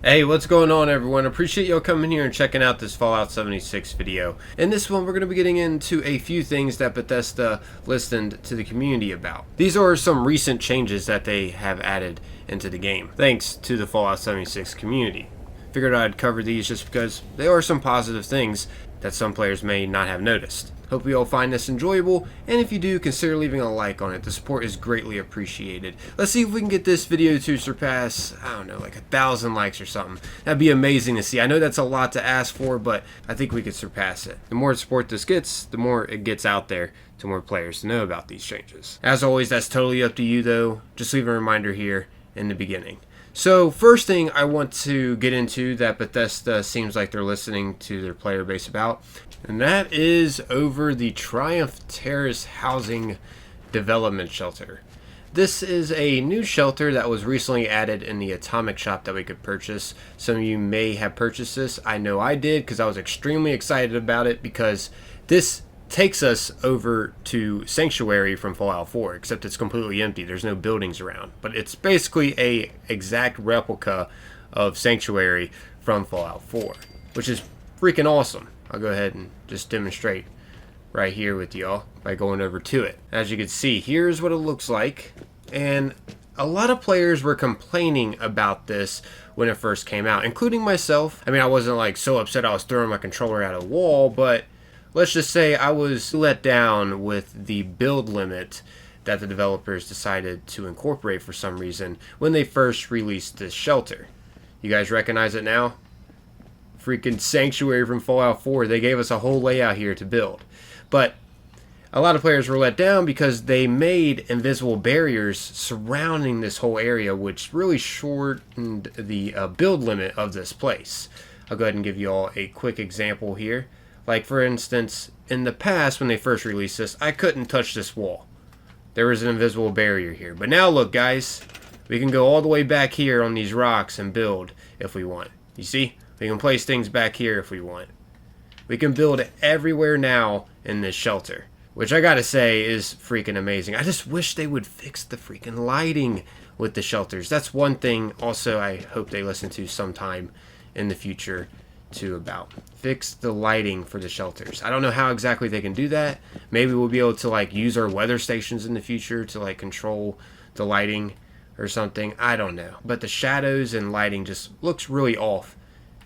Hey, what's going on, everyone? Appreciate y'all coming here and checking out this Fallout 76 video. In this one, we're going to be getting into a few things that Bethesda listened to the community about. These are some recent changes that they have added into the game, thanks to the Fallout 76 community. Figured I'd cover these just because they are some positive things that some players may not have noticed. Hope you all find this enjoyable, and if you do, consider leaving a like on it. The support is greatly appreciated. Let's see if we can get this video to surpass, I don't know, like 1,000 likes or something. That'd be amazing to see. I know that's a lot to ask for, but I think we could surpass it. The more support this gets, the more it gets out there to more players to know about these changes. As always, that's totally up to you though. Just leave a reminder here in the beginning. So first thing I want to get into that Bethesda seems like they're listening to their player base about, and that is over the Terrace housing development shelter. This is a new shelter that was recently added in the atomic shop that we could purchase. Some of you may have purchased this. I know I did because I was extremely excited about it because this takes us over to Sanctuary from Fallout 4, except it's completely empty. There's no buildings around, but it's basically a exact replica of Sanctuary from Fallout 4, which is freaking awesome. I'll go ahead and just demonstrate right here with y'all by going over to it. As you can see, here's what it looks like, and a lot of players were complaining about this when it first came out, including myself. I mean, I wasn't like so upset I was throwing my controller at a wall, but let's just say I was let down with the build limit that the developers decided to incorporate for some reason when they first released this shelter. You guys recognize it now? Freaking Sanctuary from Fallout 4. They gave us a whole layout here to build. But a lot of players were let down because they made invisible barriers surrounding this whole area, which really shortened the build limit of this place. I'll go ahead and give you all a quick example here. Like, for instance, in the past when they first released this, I couldn't touch this wall. There was an invisible barrier here. But now look, guys, we can go all the way back here on these rocks and build if we want. You see? We can place things back here if we want. We can build everywhere now in this shelter, which I gotta say is freaking amazing. I just wish they would fix the freaking lighting with the shelters. That's one thing also I hope they listen to sometime in the future too, about fix the lighting for the shelters. I don't know how exactly they can do that. Maybe we'll be able to like use our weather stations in the future to like control the lighting or something. I don't know, but the shadows and lighting just looks really off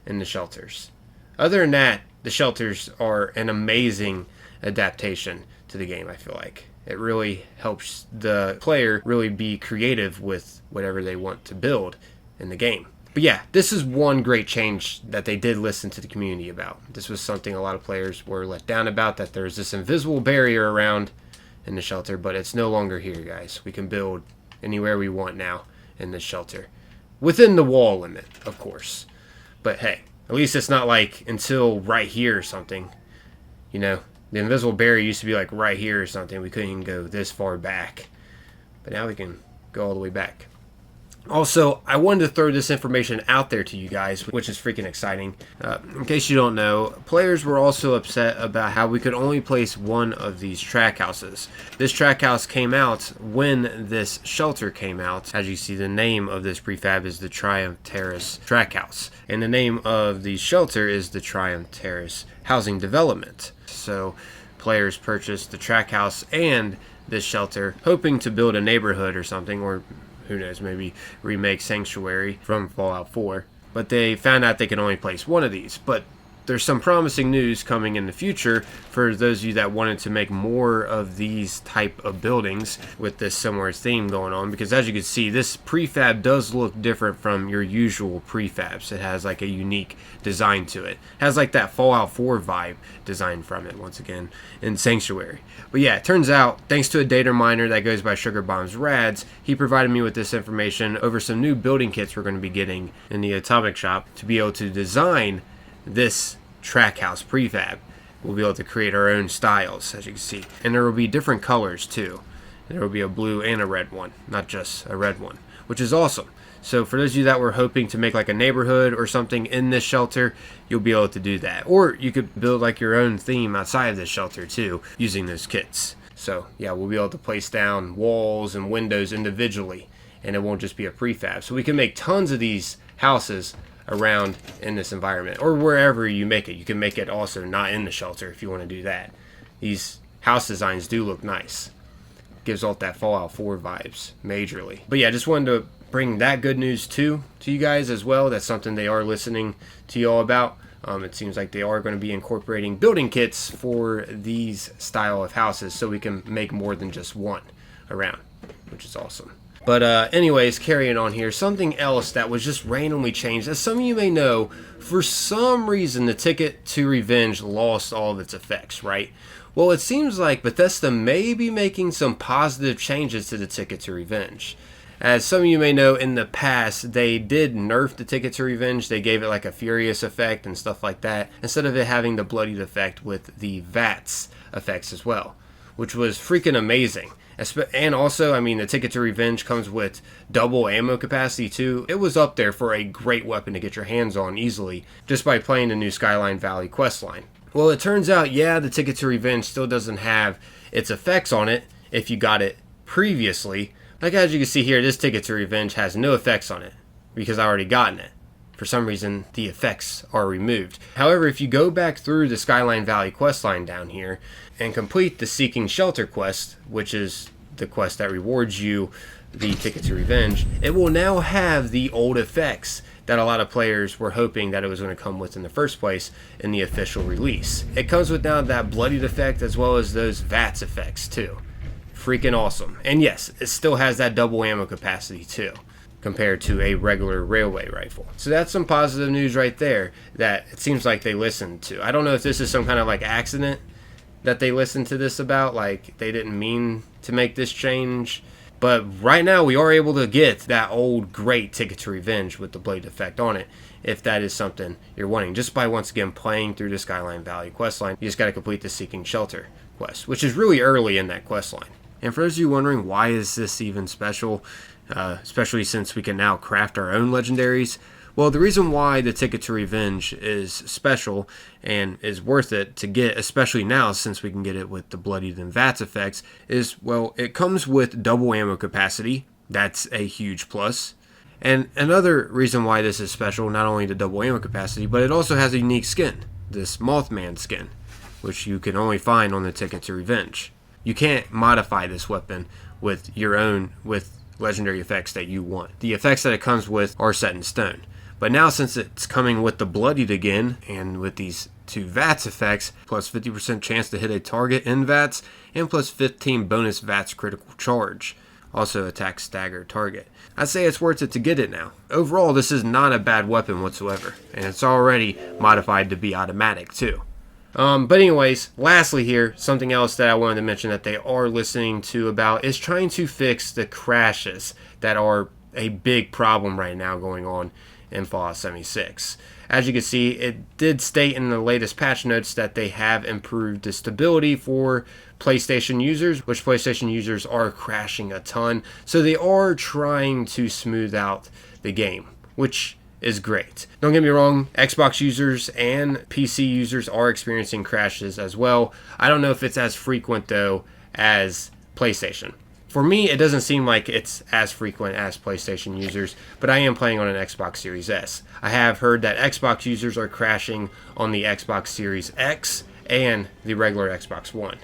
in the shelters. Other than that, the shelters are an amazing adaptation to the game. I feel like it really helps the player really be creative with whatever they want to build in the game. But yeah, this is one great change that they did listen to the community about. This was something a lot of players were let down about, that there's this invisible barrier around in the shelter, but it's no longer here, guys. We can build anywhere we want now in this shelter. Within the wall limit, of course. But hey, at least it's not like until right here or something. You know, the invisible barrier used to be like right here or something. We couldn't even go this far back. But now we can go all the way back. Also, I wanted to throw this information out there to you guys, which is freaking exciting. In case you don't know, players were also upset about how we could only place one of these track houses. This track house came out when this shelter came out. As you see, the name of this prefab is the Terrace track house, and the name of the shelter is the Terrace housing development. So players purchased the track house and this shelter, hoping to build a neighborhood or something, or who knows, maybe remake Sanctuary from Fallout 4. But they found out they could only place one of these. But there's some promising news coming in the future for those of you that wanted to make more of these type of buildings with this similar theme going on. Because as you can see, this prefab does look different from your usual prefabs. It has like a unique design to it. It has like that Fallout 4 vibe design from it, once again, in Sanctuary. But yeah, it turns out, thanks to a data miner that goes by Sugar Bombs Rads, he provided me with this information over some new building kits we're going to be getting in the atomic shop to be able to design this track house prefab. We'll be able to create our own styles, as you can see, and there will be different colors too. There will be a blue and a red one, not just a red one, which is awesome. So for those of you that were hoping to make like a neighborhood or something in this shelter, you'll be able to do that. Or you could build like your own theme outside of this shelter too, using those kits. So yeah, we'll be able to place down walls and windows individually, and it won't just be a prefab. So we can make tons of these houses around in this environment, or wherever you make it. You can make it also not in the shelter if you want to do that. These house designs do look nice. Gives off that Fallout 4 vibes majorly. But yeah, just wanted to bring that good news too to you guys as well. That's something they are listening to you all about. It seems like they are going to be incorporating building kits for these style of houses, so we can make more than just one around, which is awesome. But anyways, carrying on here, something else that was just randomly changed. As some of you may know, for some reason the Ticket to Revenge lost all of its effects, right? Well, it seems like Bethesda may be making some positive changes to the Ticket to Revenge. As some of you may know, in the past, they did nerf the Ticket to Revenge. They gave it like a Furious effect and stuff like that, instead of it having the Bloodied effect with the VATS effects as well, which was freaking amazing. And also, I mean, the Ticket to Revenge comes with double ammo capacity too. It was up there for a great weapon to get your hands on easily, just by playing the new Skyline Valley questline. Well, it turns out, yeah, the Ticket to Revenge still doesn't have its effects on it if you got it previously. Like as you can see here, this Ticket to Revenge has no effects on it because I already gotten it. For some reason, the effects are removed. However, if you go back through the Skyline Valley questline down here and complete the Seeking Shelter quest, which is the quest that rewards you the Ticket to Revenge, it will now have the old effects that a lot of players were hoping that it was going to come with in the first place in the official release. It comes with now that Bloodied effect as well as those VATS effects too. Freaking awesome. And yes, it still has that double ammo capacity too, compared to a regular railway rifle. So that's some positive news right there that it seems like they listened to. I don't know if this is some kind of like accident that they listened to this about, like they didn't mean to make this change. But right now we are able to get that old great Ticket to Revenge with the blade effect on it, if that is something you're wanting. Just by once again playing through the Skyline Valley questline, you just got to complete the Seeking Shelter quest, which is really early in that questline. And for those of you wondering why is this even special, especially since we can now craft our own legendaries, well, the reason why the Ticket to Revenge is special and is worth it to get, especially now since we can get it with the Bloodied and VATS effects, is, well, it comes with double ammo capacity. That's a huge plus. And another reason why this is special, not only the double ammo capacity, but it also has a unique skin, this Mothman skin, which you can only find on the Ticket to Revenge. You can't modify this weapon with your own, with legendary effects that you want. The effects that it comes with are set in stone. But now since it's coming with the Bloodied again, and with these two VATS effects, plus 50% chance to hit a target in VATS, and plus 15 bonus VATS critical charge. Also attack stagger target. I'd say it's worth it to get it now. Overall, this is not a bad weapon whatsoever, and it's already modified to be automatic too. But anyways, lastly here, something else that I wanted to mention that they are listening to about is trying to fix the crashes that are a big problem right now going on in Fallout 76. As you can see, it did state in the latest patch notes that they have improved the stability for PlayStation users, which PlayStation users are crashing a ton. So they are trying to smooth out the game, which is great. Don't get me wrong, Xbox users and PC users are experiencing crashes as well. I don't know if it's as frequent though as PlayStation. For me, it doesn't seem like it's as frequent as PlayStation users, but I am playing on an Xbox Series S. I have heard that Xbox users are crashing on the Xbox Series X and the regular Xbox One.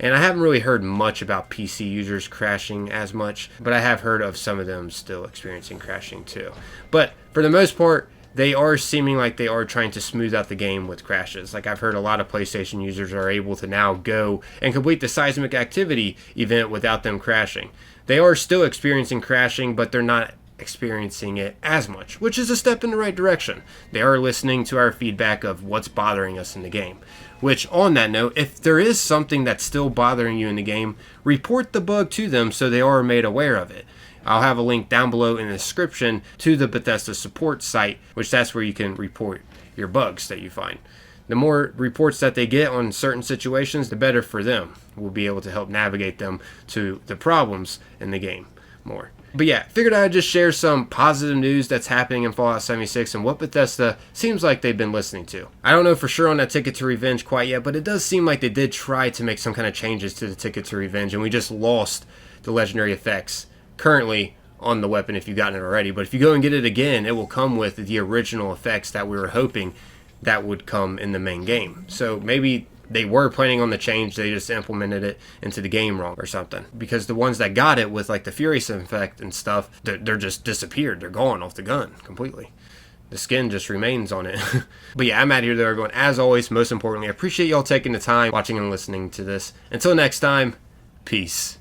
And I haven't really heard much about PC users crashing as much, but I have heard of some of them still experiencing crashing too. But for the most part, they are seeming like they are trying to smooth out the game with crashes. Like I've heard a lot of PlayStation users are able to now go and complete the seismic activity event without them crashing. They are still experiencing crashing, but they're not experiencing it as much, which is a step in the right direction. They are listening to our feedback of what's bothering us in the game. Which, on that note, if there is something that's still bothering you in the game, report the bug to them so they are made aware of it. I'll have a link down below in the description to the Bethesda support site, which that's where you can report your bugs that you find. The more reports that they get on certain situations, the better for them. We'll be able to help navigate them to the problems in the game more. But yeah, figured I'd just share some positive news that's happening in Fallout 76 and what Bethesda seems like they've been listening to. I don't know for sure on that Ticket to Revenge quite yet, but it does seem like they did try to make some kind of changes to the Ticket to Revenge, and we just lost the legendary effects currently on the weapon if you've gotten it already. But if you go and get it again, it will come with the original effects that we were hoping that would come in the main game. So maybe they were planning on the change, they just implemented it into the game wrong or something. Because the ones that got it with like the Furious effect and stuff, they're just disappeared. They're gone off the gun completely. The skin just remains on it. But yeah, I'm out of here though, everyone. As always, most importantly, I appreciate y'all taking the time watching and listening to this. Until next time, peace.